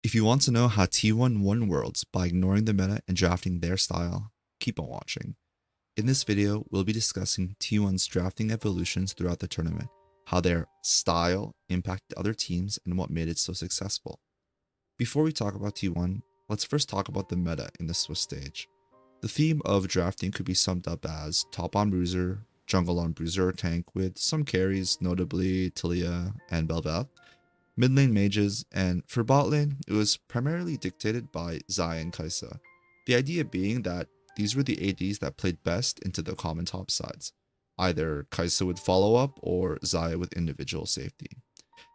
If you want to know how T1 won worlds by ignoring the meta and drafting their style, keep on watching. In this video, we'll be discussing T1's drafting evolutions throughout the tournament, how their style impacted other teams, and what made it so successful. Before we talk about T1, let's first talk about the meta in the Swiss stage. The theme of drafting could be summed up as top on bruiser, jungle on bruiser or tank with some carries, notably Taliyah and Bel'Veth, mid lane mages, and for bot lane, it was primarily dictated by Xayah and Kai'Sa. The idea being that these were the ADs that played best into the common top sides. Either Kai'Sa with follow up or Xayah with individual safety.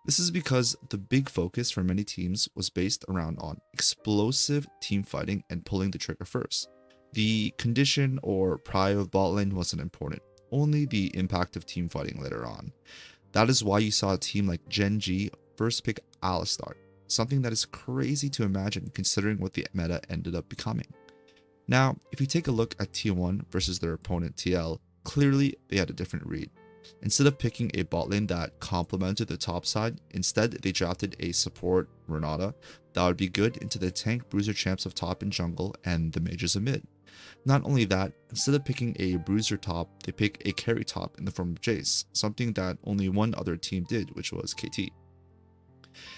This is because the big focus for many teams was based around on explosive team fighting and pulling the trigger first. The condition or prio of bot lane wasn't important, only the impact of team fighting later on. That is why you saw a team like Gen G first pick Alistar, something that is crazy to imagine considering what the meta ended up becoming. Now, if you take a look at T1 versus their opponent TL, clearly they had a different read. Instead of picking a bot lane that complemented the top side, instead they drafted a support Renata that would be good into the tank bruiser champs of top and jungle and the mages of mid. Not only that, instead of picking a bruiser top, they pick a carry top in the form of Jace, something that only one other team did, which was KT.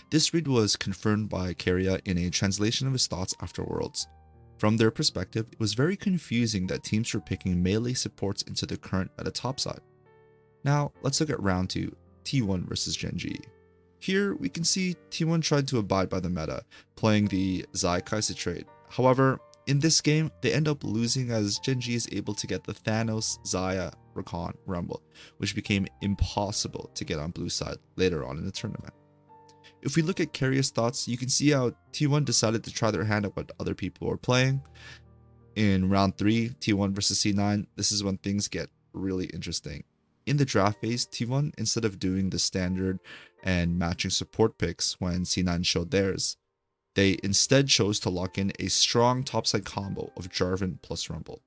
This read was confirmed by Keria in a translation of his thoughts after Worlds. From their perspective, it was very confusing that teams were picking melee supports into the current meta topside. Now, let's look at round 2, T1 versus Gen G. Here, we can see T1 tried to abide by the meta, playing the Xayah Kai'Sa trade. However, in this game, they end up losing as Gen G is able to get the Thanos Xayah Rakan Rumble, which became impossible to get on blue side later on in the tournament. If we look at Keria's thoughts, you can see how T1 decided to try their hand at what other people were playing. In round 3, T1 versus C9, this is when things get really interesting. In the draft phase, T1, instead of doing the standard and matching support picks when C9 showed theirs, they instead chose to lock in a strong topside combo of Jarvan plus Rumble.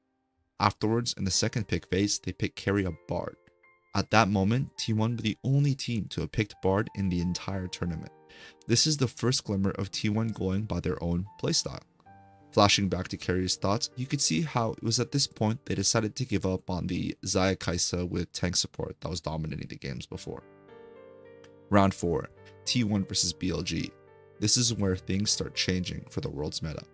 Afterwards, in the second pick phase, they picked Keria Bard. At that moment, T1 were the only team to have picked Bard in the entire tournament. This is the first glimmer of T1 going by their own playstyle. Flashing back to Keria's thoughts, you could see how it was at this point they decided to give up on the Xayah Kai'Sa with tank support that was dominating the games before. Round 4, T1 versus BLG. This is where things start changing for the world's meta.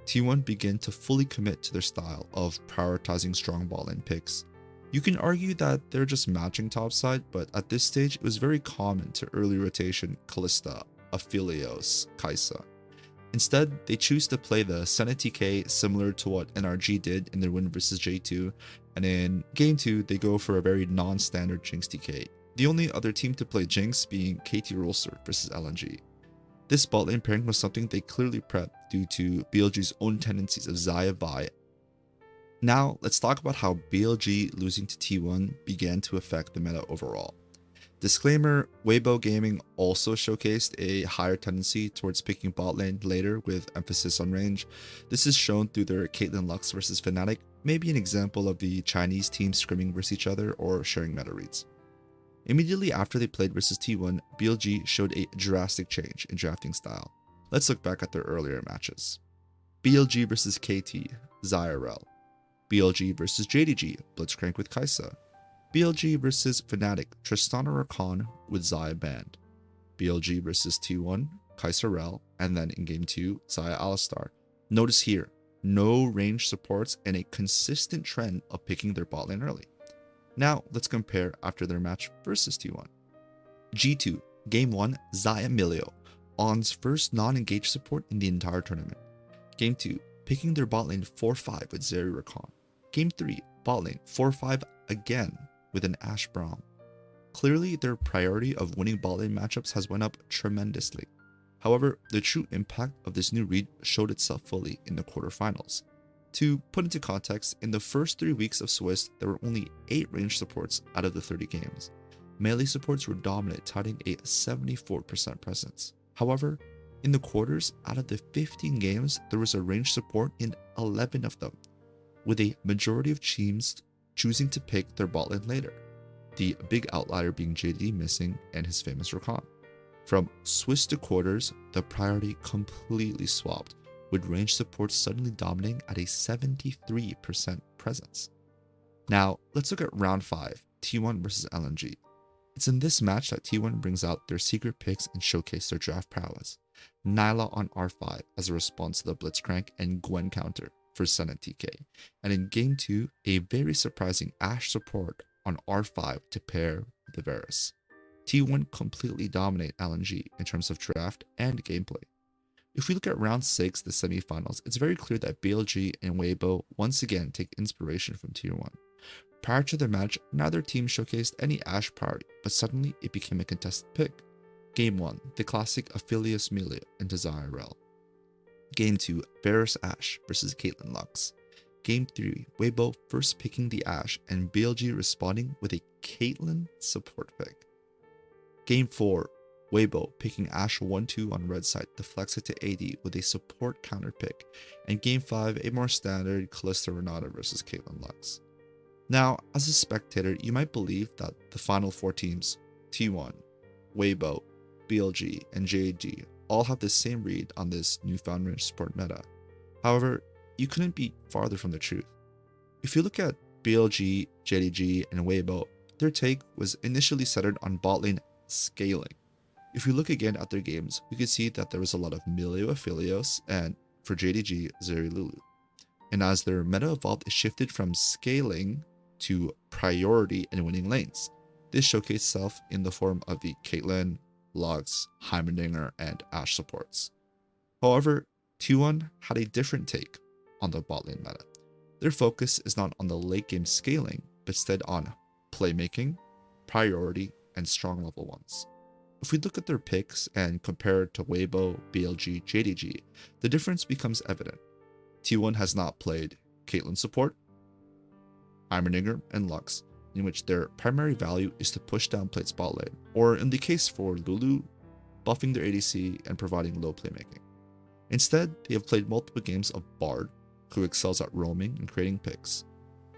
T1 begin to fully commit to their style of prioritizing strong ball lane picks. You can argue that they're just matching topside, but at this stage it was very common to early rotation Kalista, Aphelios, Kai'Sa. Instead, they choose to play the Senna TK similar to what NRG did in their win versus J2, and in Game 2 they go for a very non-standard Jinx TK, the only other team to play Jinx being KT Rolster versus LNG. This bot lane pairing was something they clearly prepped due to BLG's own tendencies of Xayah Vi. Now, let's talk about how BLG losing to T1 began to affect the meta overall. Disclaimer, Weibo Gaming also showcased a higher tendency towards picking bot lane later with emphasis on range. This is shown through their Caitlyn Lux versus Fnatic, maybe an example of the Chinese teams scrimming versus each other or sharing meta reads. Immediately after they played versus T1, BLG showed a drastic change in drafting style. Let's look back at their earlier matches. BLG versus KT, Xayah Rell. BLG versus JDG, Blitzcrank with Kai'Sa. BLG versus Fnatic, Tristana Rakan with Xayah Band. BLG versus T1, Kai'Sa Rell, and then in Game 2, Xayah Alistar. Notice here, no range supports and a consistent trend of picking their bot lane early. Now, let's compare after their match versus T1. G2, Game 1, Xayah Milio, On's first non-engaged support in the entire tournament. Game 2, picking their bot lane 4-5 with Zeri Rakan. Game 3, bot lane 4-5 again with an Ashe Braum. Clearly, their priority of winning bot lane matchups has went up tremendously. However, the true impact of this new read showed itself fully in the quarterfinals. To put into context, in the first 3 weeks of Swiss, there were only 8 range supports out of the 30 games. Melee supports were dominant, touting a 74% presence. However, in the quarters, out of the 15 games, there was a range support in 11 of them, with a majority of teams choosing to pick their bot lane later, the big outlier being JD missing and his famous Rakan. From Swiss to quarters, the priority completely swapped, with range support suddenly dominating at a 73% presence. Now, let's look at round 5, T1 versus LNG. It's in this match that T1 brings out their secret picks and showcase their draft prowess. Nilah on R5 as a response to the Blitzcrank and Gwen counter for Senna TK. And in game 2, a very surprising Ashe support on R5 to pair the Varus. T1 completely dominate LNG in terms of draft and gameplay. If we look at round 6, the semifinals, it's very clear that BLG and Weibo once again take inspiration from Tier 1. Prior to the match, neither team showcased any Ashe priority, but suddenly it became a contested pick. Game 1, the classic Aphelios Melee into Zyrel. Game 2, Varus Ashe versus Caitlyn Lux. Game 3, Weibo first picking the Ashe and BLG responding with a Caitlyn support pick. Game 4, Weibo picking Ashe 1-2 on red side to flex it to AD with a support counter pick, and Game 5, a more standard Kalista Renata versus Caitlyn Lux. Now, as a spectator, you might believe that the final 4 teams, T1, Weibo, BLG, and JD, all have the same read on this newfound range support meta. However, you couldn't be farther from the truth. If you look at BLG, JDG, and Weibo, their take was initially centered on bot lane scaling. If you look again at their games, we can see that there was a lot of melee Aphelios and, for JDG, Zeri Lulu. And as their meta evolved, it shifted from scaling to priority in winning lanes. This showcased itself in the form of the Caitlyn, Lux, Heimerdinger, and Ashe supports. However, T1 had a different take on the bot lane meta. Their focus is not on the late game scaling, but instead on playmaking, priority, and strong level 1s. If we look at their picks and compare it to Weibo, BLG, JDG, the difference becomes evident. T1 has not played Caitlyn support, Heimerdinger, and Lux, in which their primary value is to push down plate spot lane, or in the case for Lulu, buffing their ADC and providing low playmaking. Instead, they have played multiple games of Bard, who excels at roaming and creating picks,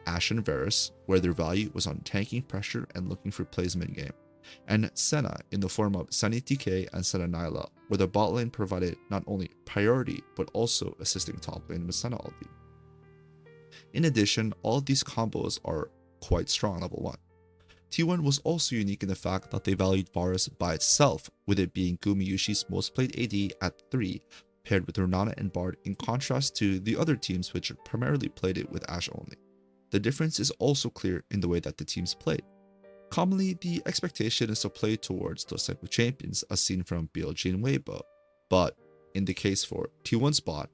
Ashe and Varus, where their value was on tanking pressure and looking for plays mid-game, and Senna in the form of Sunny TK and Senna Nilah, where the bot lane provided not only priority, but also assisting top lane with Senna ulti. In addition, all of these combos are quite strong level 1. T1 was also unique in the fact that they valued Varus by itself, with it being Gumayusi's most played AD at 3, paired with Renata and Bard, in contrast to the other teams which primarily played it with Ashe only. The difference is also clear in the way that the teams played. Commonly, the expectation is to play towards those type of champions as seen from BLG and Weibo, but in the case for T1's bot,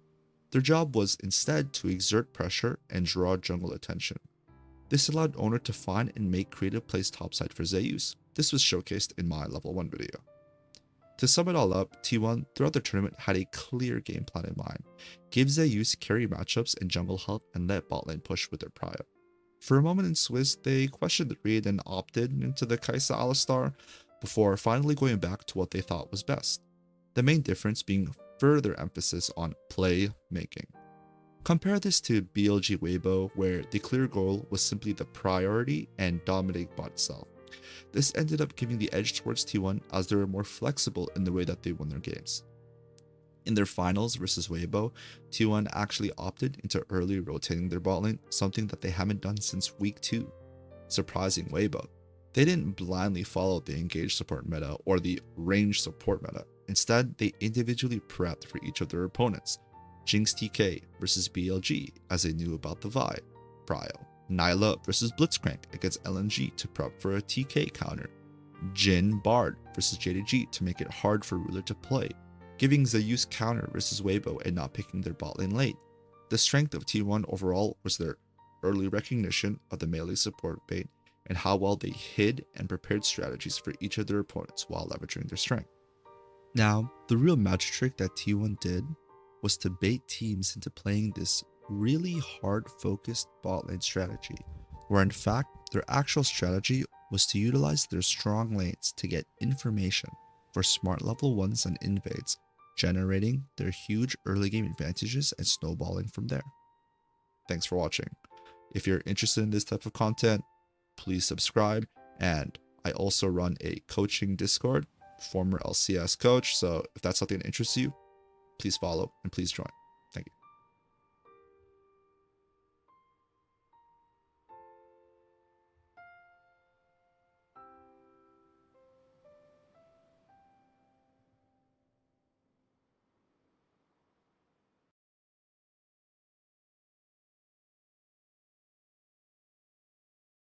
their job was instead to exert pressure and draw jungle attention. This allowed Owner to find and make creative plays topside for Zeus. This was showcased in my level 1 video. To sum it all up, T1 throughout the tournament had a clear game plan in mind. Give Zeus carry matchups and jungle help and let bot lane push with their prio. For a moment in Swiss, they questioned the read and opted into the Kai'Sa Alistar before finally going back to what they thought was best. The main difference being further emphasis on play making. Compare this to BLG Weibo, where the clear goal was simply the priority and dominate bot itself. This ended up giving the edge towards T1 as they were more flexible in the way that they won their games. In their finals versus Weibo, T1 actually opted into early rotating their bot lane, something that they haven't done since week 2. Surprising Weibo. They didn't blindly follow the engaged support meta or the range support meta. Instead, they individually prepped for each of their opponents. Jinx TK versus BLG as they knew about the Vi, prio. Nilah versus Blitzcrank against LNG to prep for a TK counter. Jhin Bard versus JDG to make it hard for Ruler to play, giving Zeus counter versus Weibo and not picking their bot lane late. The strength of T1 overall was their early recognition of the melee support bait and how well they hid and prepared strategies for each of their opponents while leveraging their strength. Now, the real magic trick that T1 did was to bait teams into playing this really hard-focused bot lane strategy, where in fact their actual strategy was to utilize their strong lanes to get information for smart level 1s and invades, generating their huge early game advantages and snowballing from there. Thanks for watching. If you're interested in this type of content, please subscribe, and I also run a coaching Discord former LCS coach. So if that's something that interests you, please follow and please join.